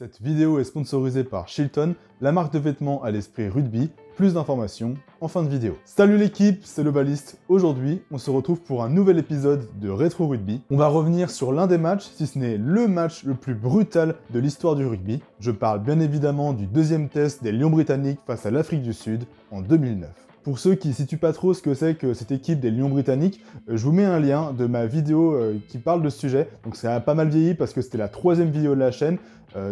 Cette vidéo est sponsorisée par Shilton, la marque de vêtements à l'esprit rugby. Plus d'informations en fin de vidéo. Salut l'équipe, c'est le Baliste. Aujourd'hui, on se retrouve pour un nouvel épisode de Rétro Rugby. On va revenir sur l'un des matchs, si ce n'est le match le plus brutal de l'histoire du rugby. Je parle bien évidemment du deuxième test des Lions britanniques face à l'Afrique du Sud en 2009. Pour ceux qui ne situent pas trop ce que c'est que cette équipe des Lions britanniques, je vous mets un lien de ma vidéo qui parle de ce sujet. Donc ça a pas mal vieilli parce que c'était la 3e vidéo de la chaîne.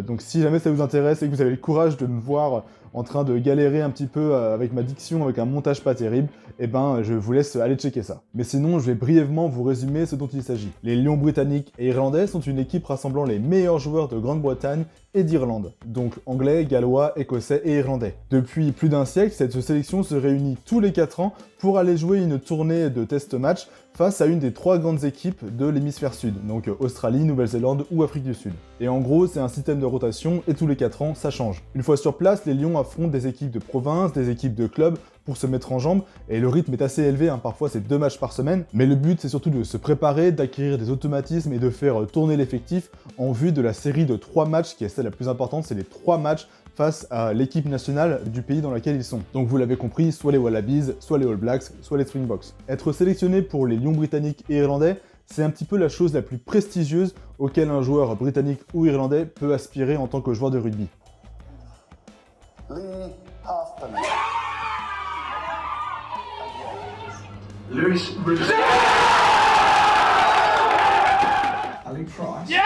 Donc si jamais ça vous intéresse et que vous avez le courage de me voir en train de galérer un petit peu avec ma diction, avec un montage pas terrible, eh ben je vous laisse aller checker ça. Mais sinon, je vais brièvement vous résumer ce dont il s'agit. Les Lions britanniques et irlandais sont une équipe rassemblant les meilleurs joueurs de Grande-Bretagne et d'Irlande, donc anglais, gallois, écossais et irlandais. Depuis plus d'un siècle, cette sélection se réunit tous les 4 ans pour aller jouer une tournée de test match face à une des 3 grandes équipes de l'hémisphère sud, donc Australie, Nouvelle-Zélande ou Afrique du Sud. Et en gros, c'est un système de rotation et tous les 4 ans, ça change. Une fois sur place, les Lions affrontent des équipes de province, des équipes de clubs pour se mettre en jambes, et le rythme est assez élevé, parfois c'est 2 matchs par semaine, mais le but c'est surtout de se préparer, d'acquérir des automatismes et de faire tourner l'effectif en vue de la série de 3 matchs qui est celle la plus importante, c'est les 3 matchs face à l'équipe nationale du pays dans lequel ils sont. Donc vous l'avez compris, soit les Wallabies, soit les All Blacks, soit les Springboks. Être sélectionné pour les Lions britanniques et irlandais, c'est un petit peu la chose la plus prestigieuse auquel un joueur britannique ou irlandais peut aspirer en tant que joueur de rugby. Lee Halfpenny. Lewis Bruce. Ali Price.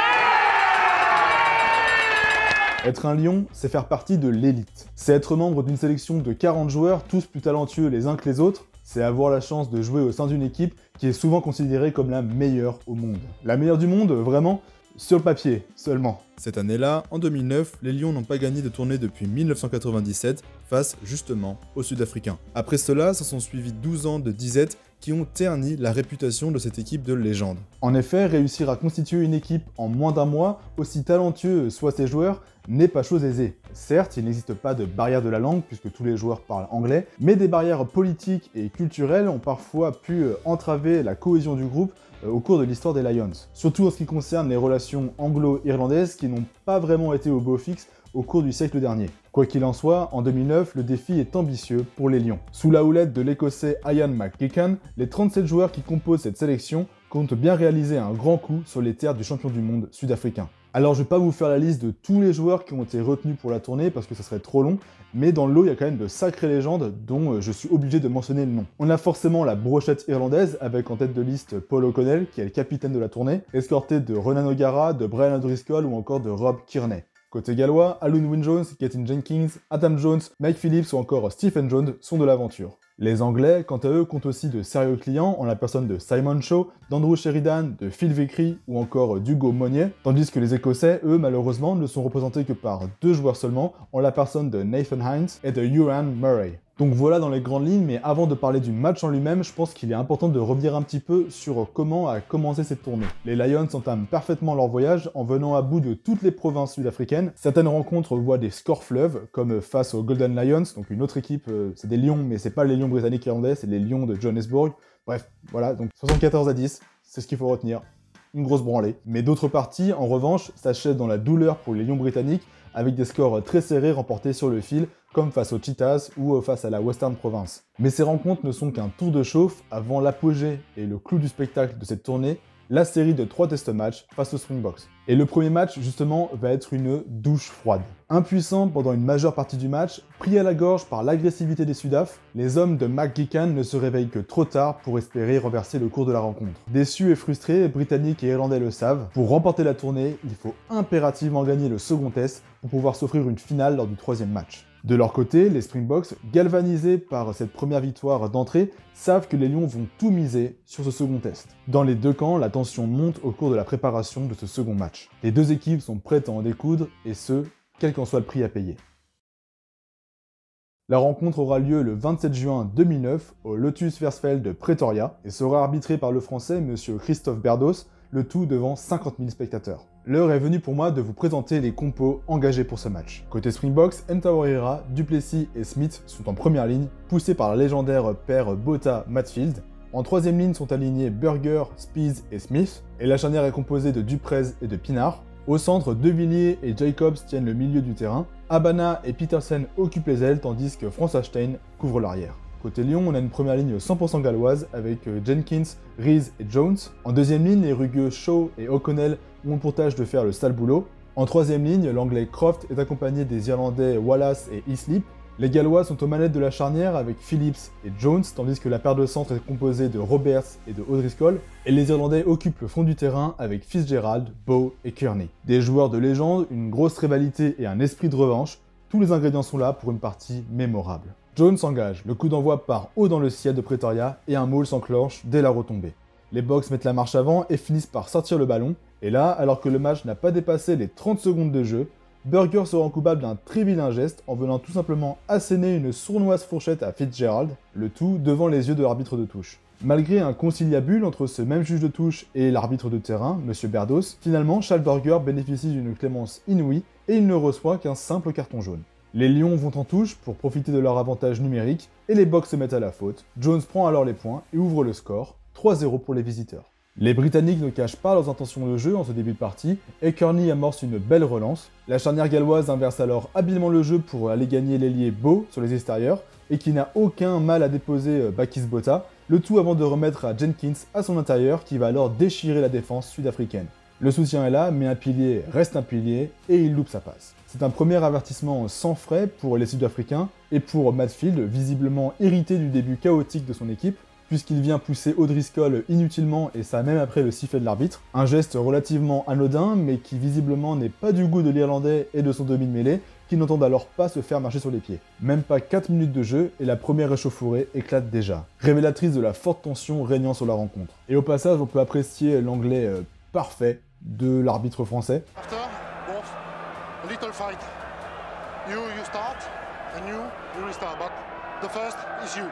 Être un lion, c'est faire partie de l'élite. C'est être membre d'une sélection de 40 joueurs, tous plus talentueux les uns que les autres. C'est avoir la chance de jouer au sein d'une équipe qui est souvent considérée comme la meilleure au monde. La meilleure du monde, vraiment, sur le papier seulement. Cette année-là, en 2009, les Lions n'ont pas gagné de tournée depuis 1997 face justement aux Sud-Africains. Après cela, ça sont suivis 12 ans de disette qui ont terni la réputation de cette équipe de légende. En effet, réussir à constituer une équipe en moins d'un mois, aussi talentueux soient ses joueurs, n'est pas chose aisée. Certes, il n'existe pas de barrière de la langue puisque tous les joueurs parlent anglais, mais des barrières politiques et culturelles ont parfois pu entraver la cohésion du groupe au cours de l'histoire des Lions. Surtout en ce qui concerne les relations anglo-irlandaises qui n'ont pas vraiment été au beau fixe au cours du siècle dernier. Quoi qu'il en soit, en 2009, le défi est ambitieux pour les Lions. Sous la houlette de l'Écossais Ian McGeechan, les 37 joueurs qui composent cette sélection comptent bien réaliser un grand coup sur les terres du champion du monde sud-africain. Alors je vais pas vous faire la liste de tous les joueurs qui ont été retenus pour la tournée parce que ça serait trop long, mais dans le lot il y a quand même de sacrées légendes dont je suis obligé de mentionner le nom. On a forcément la brochette irlandaise avec en tête de liste Paul O'Connell qui est le capitaine de la tournée, escorté de Ronan O'Gara, de Brian O'Driscoll ou encore de Rob Kearney. Côté gallois, Alun Wyn-Jones, Gethin Jenkins, Adam Jones, Mike Phillips ou encore Stephen Jones sont de l'aventure. Les Anglais, quant à eux, comptent aussi de sérieux clients en la personne de Simon Shaw, d'Andrew Sheridan, de Phil Vickery ou encore d'Hugo Monnier, tandis que les Écossais, eux, malheureusement, ne sont représentés que par 2 joueurs seulement, en la personne de Nathan Hines et de Ewan Murray. Donc voilà dans les grandes lignes, mais avant de parler du match en lui-même, je pense qu'il est important de revenir un petit peu sur comment a commencé cette tournée. Les Lions entament parfaitement leur voyage en venant à bout de toutes les provinces sud-africaines. Certaines rencontres voient des scores fleuves, comme face aux Golden Lions, donc une autre équipe, c'est des Lions, mais c'est pas les Lions britanniques irlandais, c'est les Lions de Johannesburg. Bref, voilà, donc 74-10, c'est ce qu'il faut retenir. Une grosse branlée. Mais d'autres parties, en revanche, s'achèvent dans la douleur pour les Lions britanniques, avec des scores très serrés remportés sur le fil, comme face aux Cheetahs ou face à la Western Province. Mais ces rencontres ne sont qu'un tour de chauffe avant l'apogée et le clou du spectacle de cette tournée, la série de 3 test matchs face aux Springboks. Et le premier match, justement, va être une douche froide. Impuissants pendant une majeure partie du match, pris à la gorge par l'agressivité des Sudaf, les hommes de McGeechan ne se réveillent que trop tard pour espérer renverser le cours de la rencontre. Déçus et frustrés, Britanniques et Irlandais le savent, pour remporter la tournée, il faut impérativement gagner le second test pour pouvoir s'offrir une finale lors du 3e match. De leur côté, les Springboks, galvanisés par cette première victoire d'entrée, savent que les Lions vont tout miser sur ce second test. Dans les 2 camps, la tension monte au cours de la préparation de ce second match. Les 2 équipes sont prêtes à en découdre, et ce, quel qu'en soit le prix à payer. La rencontre aura lieu le 27 juin 2009 au Lotus Versfeld de Pretoria et sera arbitrée par le français monsieur Christophe Berdos, le tout devant 50 000 spectateurs. L'heure est venue pour moi de vous présenter les compos engagés pour ce match. Côté Springboks, Ntawarira, Duplessis et Smith sont en première ligne, poussés par la légendaire paire Botha-Matfield. En 3ème ligne sont alignés Burger, Spies et Smith, et la charnière est composée de Duprez et de Pinard. Au centre, De Villiers et Jacobs tiennent le milieu du terrain, Habana et Petersen occupent les ailes tandis que François Stein couvre l'arrière. Côté Lyon, on a une première ligne 100% galloise avec Jenkins, Rees et Jones. En deuxième ligne, les rugueux Shaw et O'Connell ont pour tâche de faire le sale boulot. En troisième ligne, l'anglais Croft est accompagné des Irlandais Wallace et Islip. Les Gallois sont aux manettes de la charnière avec Phillips et Jones, tandis que la paire de centre est composée de Roberts et de O'Driscoll. Et les Irlandais occupent le fond du terrain avec Fitzgerald, Bow et Kearney. Des joueurs de légende, une grosse rivalité et un esprit de revanche, tous les ingrédients sont là pour une partie mémorable. Jones s'engage, le coup d'envoi part haut dans le ciel de Pretoria et un maul s'enclenche dès la retombée. Les Box mettent la marche avant et finissent par sortir le ballon, et là, alors que le match n'a pas dépassé les 30 secondes de jeu, Burger se rend coupable d'un très vilain geste en venant tout simplement asséner une sournoise fourchette à Fitzgerald, le tout devant les yeux de l'arbitre de touche. Malgré un conciliabule entre ce même juge de touche et l'arbitre de terrain, M. Berdos, finalement Charles Burger bénéficie d'une clémence inouïe et il ne reçoit qu'un simple carton jaune. Les Lions vont en touche pour profiter de leur avantage numérique et les Box se mettent à la faute. Jones prend alors les points et ouvre le score, 3-0 pour les visiteurs. Les Britanniques ne cachent pas leurs intentions de jeu en ce début de partie et Kearney amorce une belle relance. La charnière galloise inverse alors habilement le jeu pour aller gagner l'ailier Bow sur les extérieurs et qui n'a aucun mal à déposer Bakis Botha, le tout avant de remettre à Jenkins à son intérieur qui va alors déchirer la défense sud-africaine. Le soutien est là, mais un pilier reste un pilier et il loupe sa passe. C'est un premier avertissement sans frais pour les Sud-Africains et pour Matfield, visiblement irrité du début chaotique de son équipe, puisqu'il vient pousser O'Driscoll inutilement et ça même après le sifflet de l'arbitre. Un geste relativement anodin, mais qui visiblement n'est pas du goût de l'Irlandais et de son demi-mêlée, qui n'entendent alors pas se faire marcher sur les pieds. Même pas 4 minutes de jeu et la première échauffourée éclate déjà, révélatrice de la forte tension régnant sur la rencontre. Et au passage, on peut apprécier l'anglais parfait de l'arbitre français. After, both, a little fight. You start, and you restart. But the first is you.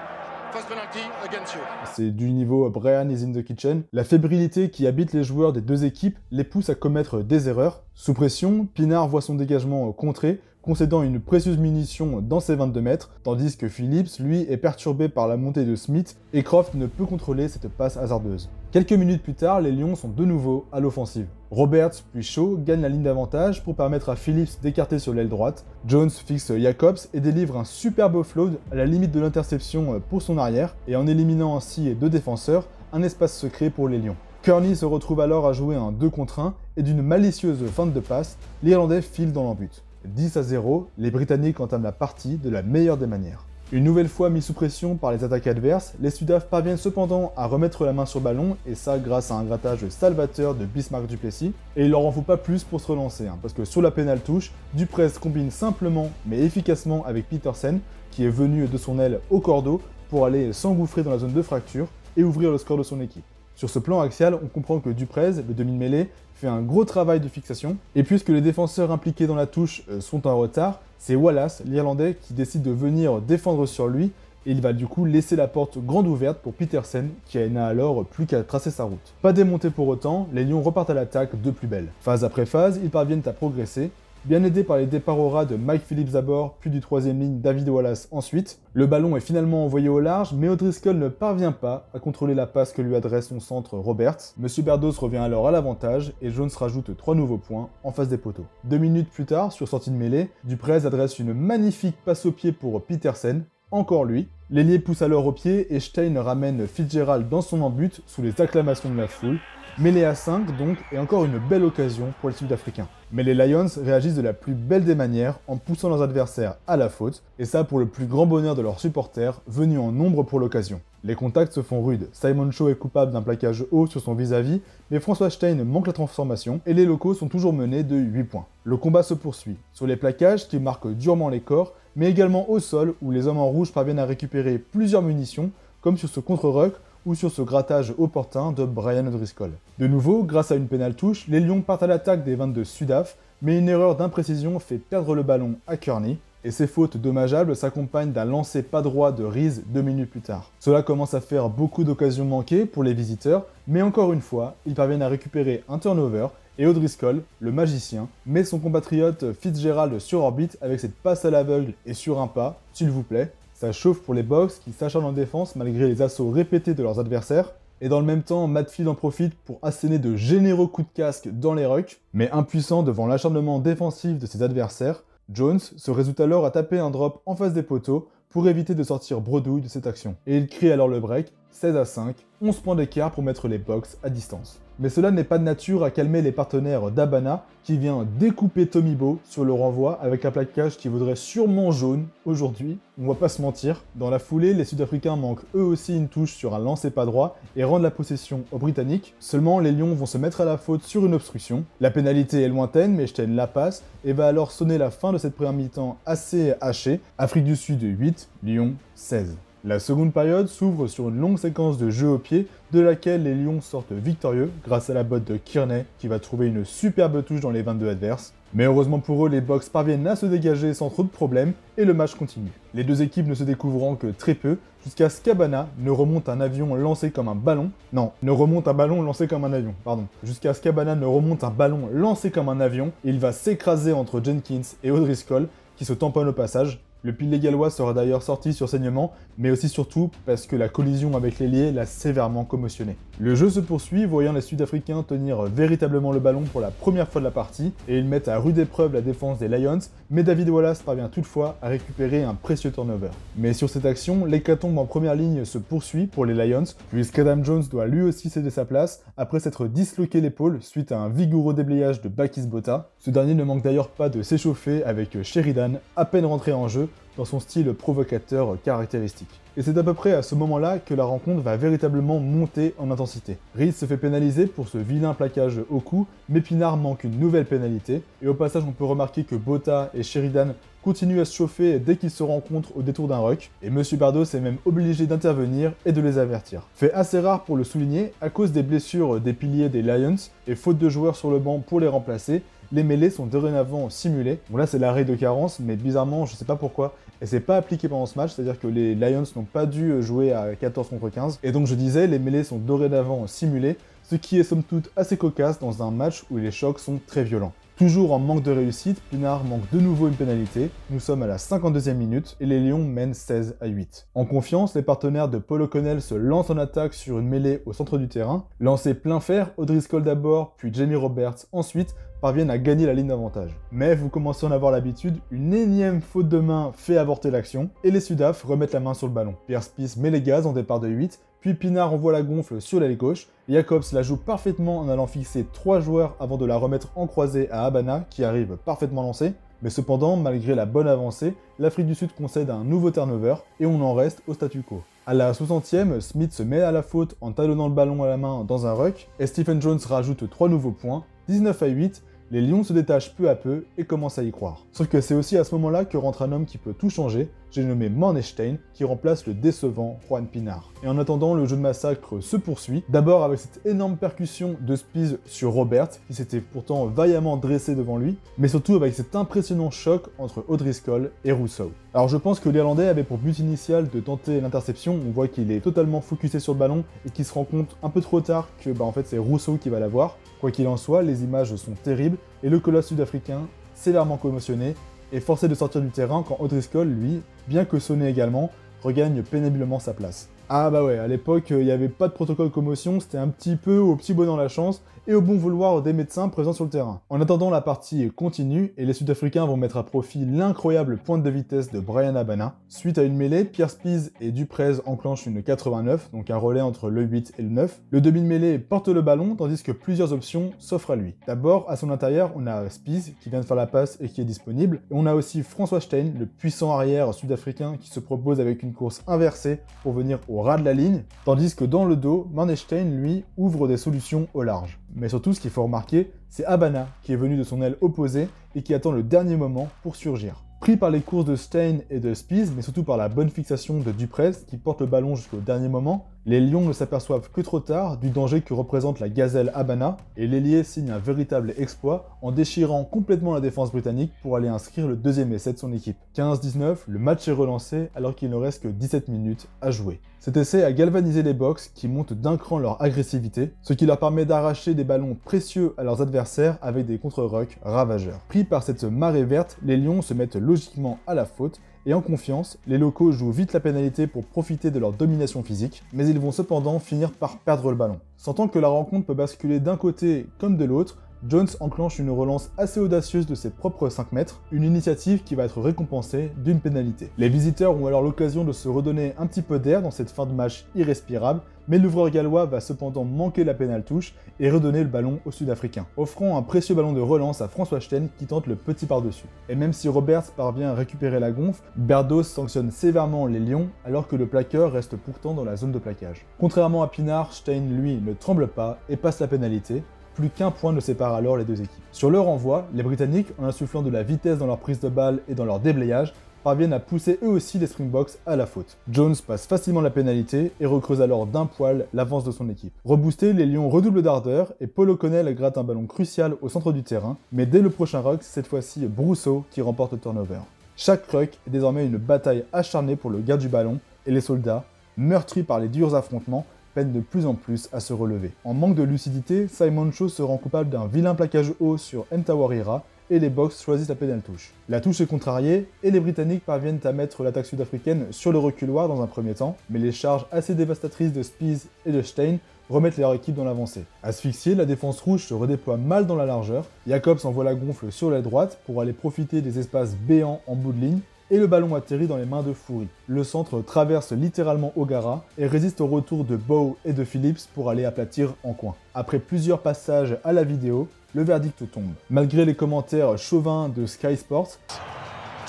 First penalty against you. C'est du niveau Brian is in the kitchen. La fébrilité qui habite les joueurs des deux équipes les pousse à commettre des erreurs. Sous pression, Pinard voit son dégagement contré, concédant une précieuse munition dans ses 22 mètres, tandis que Phillips, lui, est perturbé par la montée de Smith et Croft ne peut contrôler cette passe hasardeuse. Quelques minutes plus tard, les Lions sont de nouveau à l'offensive. Roberts puis Shaw gagnent la ligne d'avantage pour permettre à Phillips d'écarter sur l'aile droite. Jones fixe Jacobs et délivre un superbe offload à la limite de l'interception pour son arrière, et en éliminant ainsi deux défenseurs, un espace se crée pour les Lions. Kearney se retrouve alors à jouer un 2 contre 1 et d'une malicieuse feinte de passe, l'Irlandais file dans l'embut. 10-0, les Britanniques entament la partie de la meilleure des manières. Une nouvelle fois mis sous pression par les attaques adverses, les Sudaf parviennent cependant à remettre la main sur le ballon, et ça grâce à un grattage salvateur de Bismarck Duplessis, et il leur en faut pas plus pour se relancer, parce que sur la pénale touche, Duprez combine simplement mais efficacement avec Petersen, qui est venu de son aile au cordeau pour aller s'engouffrer dans la zone de fracture et ouvrir le score de son équipe. Sur ce plan axial, on comprend que Duprez, le demi-mêlée, fait un gros travail de fixation, et puisque les défenseurs impliqués dans la touche sont en retard, c'est Wallace, l'Irlandais, qui décide de venir défendre sur lui, et il va du coup laisser la porte grande ouverte pour Petersen, qui n'a alors plus qu'à tracer sa route. Pas démonté pour autant, les Lions repartent à l'attaque de plus belle. Phase après phase, ils parviennent à progresser, bien aidé par les départs au ras de Mike Phillips d'abord, puis du troisième ligne David Wallace ensuite. Le ballon est finalement envoyé au large, mais O'Driscoll ne parvient pas à contrôler la passe que lui adresse son centre Roberts. Monsieur Berdos revient alors à l'avantage et Jones rajoute 3 nouveaux points en face des poteaux. 2 minutes plus tard, sur sortie de mêlée, Duprez adresse une magnifique passe au pied pour Petersen, encore lui. L'ailier pousse alors au pied et Stein ramène Fitzgerald dans son embut sous les acclamations de la foule. Mêlée à 5 donc, et encore une belle occasion pour les Sud-Africains. Mais les Lions réagissent de la plus belle des manières en poussant leurs adversaires à la faute, et ça pour le plus grand bonheur de leurs supporters, venus en nombre pour l'occasion. Les contacts se font rudes, Simon Shaw est coupable d'un plaquage haut sur son vis-à-vis, mais François Stein manque la transformation, et les locaux sont toujours menés de 8 points. Le combat se poursuit, sur les plaquages qui marquent durement les corps, mais également au sol où les hommes en rouge parviennent à récupérer plusieurs munitions, comme sur ce contre-ruck, ou sur ce grattage opportun de Brian O'Driscoll. De nouveau, grâce à une pénale touche, les Lions partent à l'attaque des 22 Sudaf, mais une erreur d'imprécision fait perdre le ballon à Kearney, et ces fautes dommageables s'accompagnent d'un lancer pas droit de Rees 2 minutes plus tard. Cela commence à faire beaucoup d'occasions manquées pour les visiteurs, mais encore une fois, ils parviennent à récupérer un turnover, et O'Driscoll, le magicien, met son compatriote Fitzgerald sur orbite avec cette passe à l'aveugle et sur un pas, s'il vous plaît. Ça chauffe pour les Box qui s'acharnent en défense malgré les assauts répétés de leurs adversaires. Et dans le même temps, Matt Field en profite pour asséner de généreux coups de casque dans les rucks, mais impuissant devant l'acharnement défensif de ses adversaires, Jones se résout alors à taper un drop en face des poteaux pour éviter de sortir bredouille de cette action. Et il crée alors le break, 16-5, 11 points d'écart pour mettre les Bucks à distance. Mais cela n'est pas de nature à calmer les partenaires d'Abana qui vient découper Tomibo sur le renvoi avec un plaquage qui vaudrait sûrement jaune aujourd'hui, on va pas se mentir. Dans la foulée, les Sud-Africains manquent eux aussi une touche sur un lancer pas droit et rendent la possession aux Britanniques. Seulement, les Lions vont se mettre à la faute sur une obstruction. La pénalité est lointaine, mais Stein la passe et va alors sonner la fin de cette première mi-temps assez hachée. Afrique du Sud 8, Lions 16. La seconde période s'ouvre sur une longue séquence de jeu au pied, de laquelle les Lions sortent victorieux grâce à la botte de Kearney qui va trouver une superbe touche dans les 22 adverses. Mais heureusement pour eux, les Bucks parviennent à se dégager sans trop de problèmes et le match continue. Les deux équipes ne se découvrant que très peu, jusqu'à ce qu'Abana ne remonte un avion lancé comme un ballon. Non, ne remonte un ballon lancé comme un avion, pardon. Jusqu'à ce qu'Abana ne remonte un ballon lancé comme un avion, et il va s'écraser entre Jenkins et O'Driscoll qui se tamponnent au passage. Le pilier gallois sera d'ailleurs sorti sur saignement, mais aussi surtout parce que la collision avec l'ailier l'a sévèrement commotionné. Le jeu se poursuit, voyant les Sud-Africains tenir véritablement le ballon pour la première fois de la partie, et ils mettent à rude épreuve la défense des Lions, mais David Wallace parvient toutefois à récupérer un précieux turnover. Mais sur cette action, l'hécatombe en première ligne se poursuit pour les Lions, puisqu'Adam Jones doit lui aussi céder sa place après s'être disloqué l'épaule suite à un vigoureux déblayage de Bakis Botha. Ce dernier ne manque d'ailleurs pas de s'échauffer avec Sheridan, à peine rentré en jeu, dans son style provocateur caractéristique. Et c'est à peu près à ce moment-là que la rencontre va véritablement monter en intensité. Reed se fait pénaliser pour ce vilain plaquage au cou, mais Pinard manque une nouvelle pénalité, et au passage on peut remarquer que Botha et Sheridan continuent à se chauffer dès qu'ils se rencontrent au détour d'un ruck, et Monsieur Bardot s'est même obligé d'intervenir et de les avertir. Fait assez rare pour le souligner, à cause des blessures des piliers des Lions, et faute de joueurs sur le banc pour les remplacer, les mêlées sont dorénavant simulées. Bon là c'est l'arrêt de carence, mais bizarrement je sais pas pourquoi, et c'est pas appliqué pendant ce match, c'est-à-dire que les Lions n'ont pas dû jouer à 14 contre 15, et donc je disais, les mêlées sont dorénavant simulées, ce qui est somme toute assez cocasse dans un match où les chocs sont très violents. Toujours en manque de réussite, Pinard manque de nouveau une pénalité, nous sommes à la 52e minute et les Lions mènent 16-8. En confiance, les partenaires de Paul O'Connell se lancent en attaque sur une mêlée au centre du terrain. Lancé plein fer, O'Driscoll d'abord, puis Jamie Roberts ensuite, parviennent à gagner la ligne d'avantage. Mais vous commencez à en avoir l'habitude, une énième faute de main fait avorter l'action, et les Sudaf remettent la main sur le ballon. Pierre Spies met les gaz en départ de 8, puis Pinard envoie la gonfle sur l'aile gauche, Jacobs la joue parfaitement en allant fixer 3 joueurs avant de la remettre en croisée à Abana, qui arrive parfaitement lancé. Mais cependant, malgré la bonne avancée, l'Afrique du Sud concède un nouveau turnover, et on en reste au statu quo. À la 60e, Smith se met à la faute en talonnant le ballon à la main dans un ruck, et Stephen Jones rajoute 3 nouveaux points, 19-8, les Lions se détachent peu à peu et commencent à y croire. Sauf que c'est aussi à ce moment-là que rentre un homme qui peut tout changer, j'ai nommé Manestein, qui remplace le décevant Juan Pinard. Et en attendant, le jeu de massacre se poursuit, d'abord avec cette énorme percussion de Spies sur Robert, qui s'était pourtant vaillamment dressé devant lui, mais surtout avec cet impressionnant choc entre O'Driscoll et Rousseau. Alors je pense que l'Irlandais avait pour but initial de tenter l'interception, on voit qu'il est totalement focusé sur le ballon et qu'il se rend compte un peu trop tard que en fait c'est Rousseau qui va l'avoir. Quoi qu'il en soit, les images sont terribles et le colosse sud-africain, sévèrement commotionné, est forcé de sortir du terrain quand O'Driscoll, lui, bien que sonné également, regagne péniblement sa place. Ah bah ouais, à l'époque, il n'y avait pas de protocole commotion, c'était un petit peu au petit bonheur la chance et au bon vouloir des médecins présents sur le terrain. En attendant, la partie continue et les Sud-Africains vont mettre à profit l'incroyable pointe de vitesse de Bryan Abana. Suite à une mêlée, Pierre Spies et Duprez enclenchent une 89, donc un relais entre le 8 et le 9. Le demi de mêlée porte le ballon tandis que plusieurs options s'offrent à lui. D'abord, à son intérieur, on a Spies qui vient de faire la passe et qui est disponible. Et on a aussi François Stein, le puissant arrière sud-africain qui se propose avec une course inversée pour venir au ras de la ligne, tandis que dans le dos, Manestein, lui, ouvre des solutions au large. Mais surtout, ce qu'il faut remarquer, c'est Abana qui est venu de son aile opposée et qui attend le dernier moment pour surgir. Pris par les courses de Stein et de Spies, mais surtout par la bonne fixation de Duprez qui porte le ballon jusqu'au dernier moment, les Lions ne s'aperçoivent que trop tard du danger que représente la gazelle Abana, et l'ailier signe un véritable exploit en déchirant complètement la défense britannique pour aller inscrire le deuxième essai de son équipe. 15-19, le match est relancé alors qu'il ne reste que 17 minutes à jouer. Cet essai a galvanisé les Bucks qui montent d'un cran leur agressivité, ce qui leur permet d'arracher des ballons précieux à leurs adversaires avec des contre-rucks ravageurs. Pris par cette marée verte, les Lions se mettent logiquement à la faute et en confiance, les locaux jouent vite la pénalité pour profiter de leur domination physique, mais ils vont cependant finir par perdre le ballon. Sentant que la rencontre peut basculer d'un côté comme de l'autre, Jones enclenche une relance assez audacieuse de ses propres 5 mètres, une initiative qui va être récompensée d'une pénalité. Les visiteurs ont alors l'occasion de se redonner un petit peu d'air dans cette fin de match irrespirable, mais l'ouvreur gallois va cependant manquer la pénale touche et redonner le ballon au Sud-Africain, offrant un précieux ballon de relance à François Steyn qui tente le petit par-dessus. Et même si Roberts parvient à récupérer la gonfle, Berdos sanctionne sévèrement les Lions alors que le plaqueur reste pourtant dans la zone de plaquage. Contrairement à Pinard, Steyn lui ne tremble pas et passe la pénalité. Plus qu'un point ne sépare alors les deux équipes. Sur le renvoi, les Britanniques, en insufflant de la vitesse dans leur prise de balle et dans leur déblayage, parviennent à pousser eux aussi les Springboks à la faute. Jones passe facilement la pénalité et recreuse alors d'un poil l'avance de son équipe. Reboostés, les Lions redoublent d'ardeur et Paul O'Connell gratte un ballon crucial au centre du terrain, mais dès le prochain ruck, c'est cette fois-ci Brousseau qui remporte le turnover. Chaque ruck est désormais une bataille acharnée pour le garde du ballon et les soldats, meurtris par les durs affrontements, peinent de plus en plus à se relever. En manque de lucidité, Simon Shaw se rend coupable d'un vilain plaquage haut sur Mtawarira et les Boks choisissent la pénale touche. La touche est contrariée et les Britanniques parviennent à mettre l'attaque sud-africaine sur le reculoir dans un premier temps, mais les charges assez dévastatrices de Spies et de Steyn remettent leur équipe dans l'avancée. Asphyxiée, la défense rouge se redéploie mal dans la largeur, Jacobs envoie la gonfle sur la droite pour aller profiter des espaces béants en bout de ligne, et le ballon atterrit dans les mains de Fourie. Le centre traverse littéralement O'Gara et résiste au retour de Bow et de Phillips pour aller aplatir en coin. Après plusieurs passages à la vidéo, le verdict tombe. Malgré les commentaires chauvins de Sky Sports,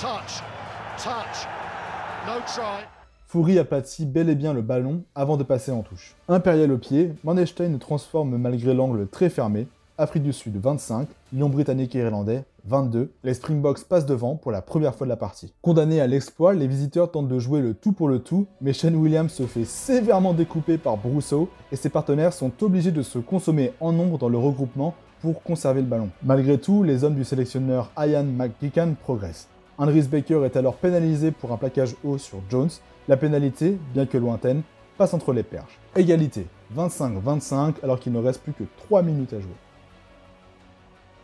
no try. Fourie aplatit bel et bien le ballon avant de passer en touche. Impérial au pied, Manestein transforme malgré l'angle très fermé. Afrique du Sud 25, Lions britanniques et irlandais 22, les Springboks passent devant pour la première fois de la partie. Condamnés à l'exploit, les visiteurs tentent de jouer le tout pour le tout, mais Shane Williams se fait sévèrement découper par Brousseau et ses partenaires sont obligés de se consommer en nombre dans le regroupement pour conserver le ballon. Malgré tout, les hommes du sélectionneur Ian McGeechan progressent. Andries Baker est alors pénalisé pour un plaquage haut sur Jones. La pénalité, bien que lointaine, passe entre les perches. Égalité, 25-25 alors qu'il ne reste plus que 3 minutes à jouer.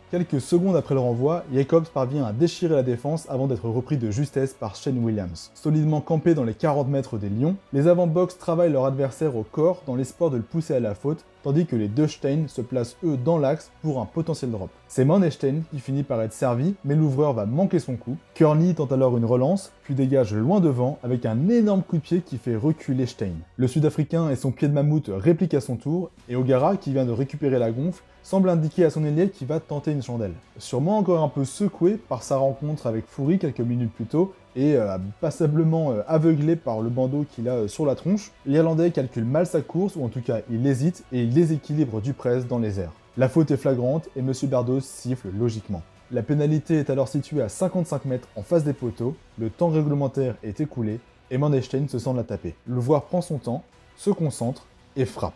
Quelques secondes après le renvoi, Jacobs parvient à déchirer la défense avant d'être repris de justesse par Shane Williams. Solidement campé dans les 40 mètres des Lions, les avant-box travaillent leur adversaire au corps dans l'espoir de le pousser à la faute, tandis que les deux Steyn se placent eux dans l'axe pour un potentiel drop. C'est Manestein qui finit par être servi, mais l'ouvreur va manquer son coup. Kearney tente alors une relance, puis dégage loin devant avec un énorme coup de pied qui fait reculer Steyn. Le Sud-Africain et son pied de mammouth répliquent à son tour, et O'Gara, qui vient de récupérer la gonfle, semble indiquer à son ailier qu'il va tenter une chandelle. Sûrement encore un peu secoué par sa rencontre avec Fourie quelques minutes plus tôt, et passablement aveuglé par le bandeau qu'il a sur la tronche, l'Irlandais calcule mal sa course, ou en tout cas il hésite, et il déséquilibre du press dans les airs. La faute est flagrante, et M. Berdos siffle logiquement. La pénalité est alors située à 55 mètres en face des poteaux, le temps réglementaire est écoulé, et Manestein se sent la taper. L'ouvreur prend son temps, se concentre, et frappe.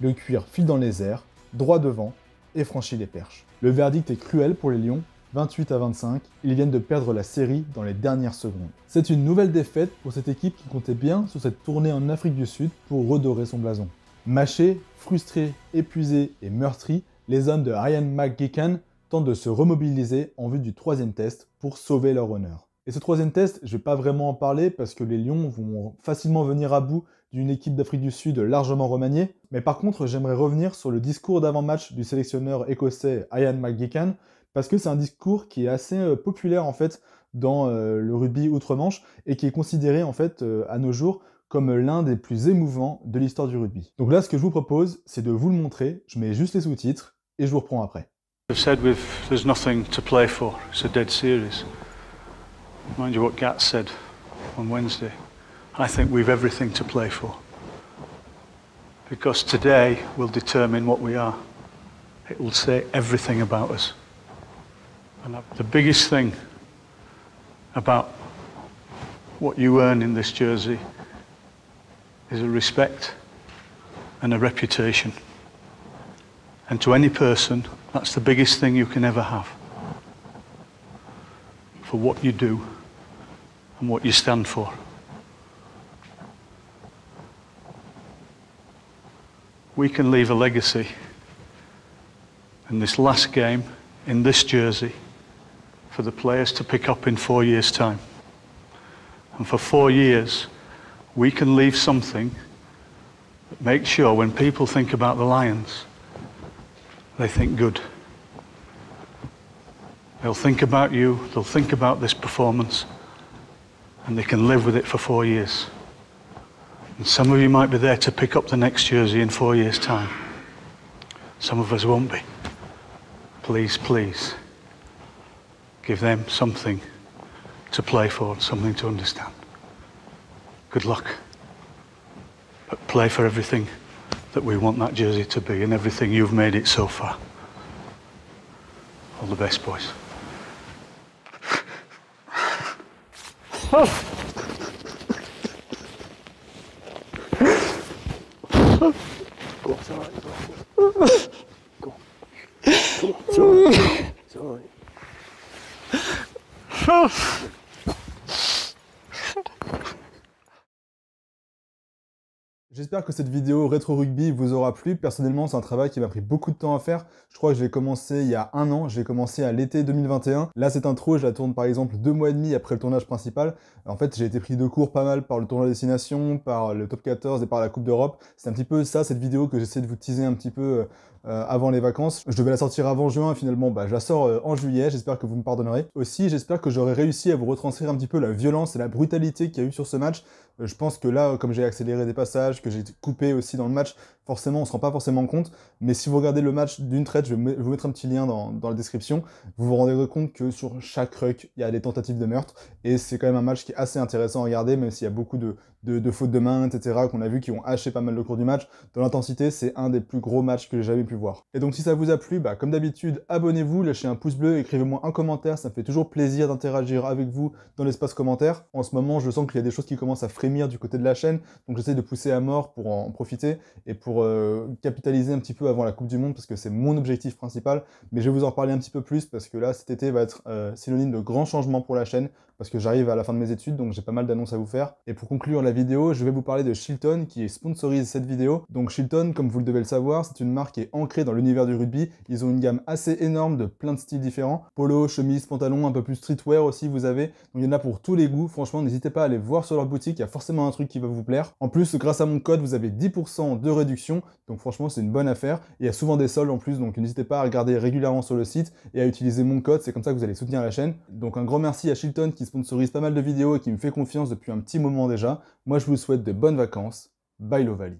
Le cuir file dans les airs, droit devant, et franchit les perches. Le verdict est cruel pour les Lions, 28-25, ils viennent de perdre la série dans les dernières secondes. C'est une nouvelle défaite pour cette équipe qui comptait bien sur cette tournée en Afrique du Sud pour redorer son blason. Mâchés, frustrés, épuisés et meurtris, les hommes de Ian McGeechan tentent de se remobiliser en vue du troisième test pour sauver leur honneur. Et ce troisième test, je ne vais pas vraiment en parler parce que les Lions vont facilement venir à bout d'une équipe d'Afrique du Sud largement remaniée, mais par contre j'aimerais revenir sur le discours d'avant-match du sélectionneur écossais Ian McGeechan, parce que c'est un discours qui est assez populaire en fait dans le rugby outre-Manche et qui est considéré en fait à nos jours comme l'un des plus émouvants de l'histoire du rugby. Donc là, ce que je vous propose, c'est de vous le montrer. Je mets juste les sous-titres et je vous reprends après. I've said there's nothing to play for. It's a dead series. Mind you what Gat said on Wednesday. I think we've everything to play for. Because today will determine what we are. It will say everything about us. And the biggest thing about what you earn in this jersey is a respect and a reputation. And to any person, that's the biggest thing you can ever have. For what you do and what you stand for. We can leave a legacy in this last game, in this jersey, for the players to pick up in 4 years' time. And for 4 years, we can leave something that makes sure when people think about the Lions, they think good. They'll think about you, they'll think about this performance, and they can live with it for 4 years. And some of you might be there to pick up the next jersey in 4 years' time. Some of us won't be. Please, please, give them something to play for and something to understand. Good luck. But play for everything that we want that jersey to be and everything you've made it so far. All the best, boys. Go on, it's all right. Go on. Go on. It's all right. It's all right. J'espère que cette vidéo rétro rugby vous aura plu. Personnellement, c'est un travail qui m'a pris beaucoup de temps à faire. Je crois que je l'ai commencé il y a 1 an. J'ai commencé à l'été 2021. Là, cette intro, je la tourne par exemple 2 mois et demi après le tournage principal. En fait, j'ai été pris de court pas mal par le tournoi destination, par le top 14 et par la Coupe d'Europe. C'est un petit peu ça, cette vidéo que j'essaie de vous teaser un petit peu avant les vacances. Je devais la sortir avant juin, finalement, je la sors en juillet. J'espère que vous me pardonnerez. Aussi, j'espère que j'aurai réussi à vous retranscrire un petit peu la violence et la brutalité qu'il y a eu sur ce match. Je pense que là, comme j'ai accéléré des passages, que j'ai coupé aussi dans le match, forcément, on se rend pas forcément compte. Mais si vous regardez le match d'une traite, je vais vous mettre un petit lien dans la description, vous vous rendrez compte que sur chaque ruck, il y a des tentatives de meurtre. Et c'est quand même un match qui est assez intéressant à regarder, même s'il y a beaucoup de fautes de main, etc., qu'on a vu, qui ont haché pas mal le cours du match. Dans l'intensité, c'est un des plus gros matchs que j'ai jamais pu voir. Et donc si ça vous a plu, comme d'habitude, abonnez-vous, lâchez un pouce bleu, écrivez-moi un commentaire, ça me fait toujours plaisir d'interagir avec vous dans l'espace commentaire. En ce moment, je sens qu'il y a des choses qui commencent à frémir du côté de la chaîne, donc j'essaie de pousser à mort pour en profiter et pour capitaliser un petit peu avant la Coupe du Monde, parce que c'est mon objectif principal. Mais je vais vous en reparler un petit peu plus, parce que là, cet été va être synonyme de grands changements pour la chaîne, parce que j'arrive à la fin de mes études, donc j'ai pas mal d'annonces à vous faire. Et pour conclure la vidéo, je vais vous parler de Shilton, qui sponsorise cette vidéo. Donc Shilton, comme vous le devez le savoir, c'est une marque qui est ancrée dans l'univers du rugby. Ils ont une gamme assez énorme de plein de styles différents. Polo, chemise, pantalon, un peu plus streetwear aussi, vous avez. Donc il y en a pour tous les goûts. Franchement, n'hésitez pas à aller voir sur leur boutique, il y a forcément un truc qui va vous plaire. En plus, grâce à mon code, vous avez 10% de réduction. Donc franchement, c'est une bonne affaire. Et il y a souvent des soldes en plus, donc n'hésitez pas à regarder régulièrement sur le site et à utiliser mon code. C'est comme ça que vous allez soutenir la chaîne. Donc un grand merci à Shilton qui sponsorise pas mal de vidéos et qui me fait confiance depuis un petit moment déjà. Moi, je vous souhaite de bonnes vacances. Bye Lovali.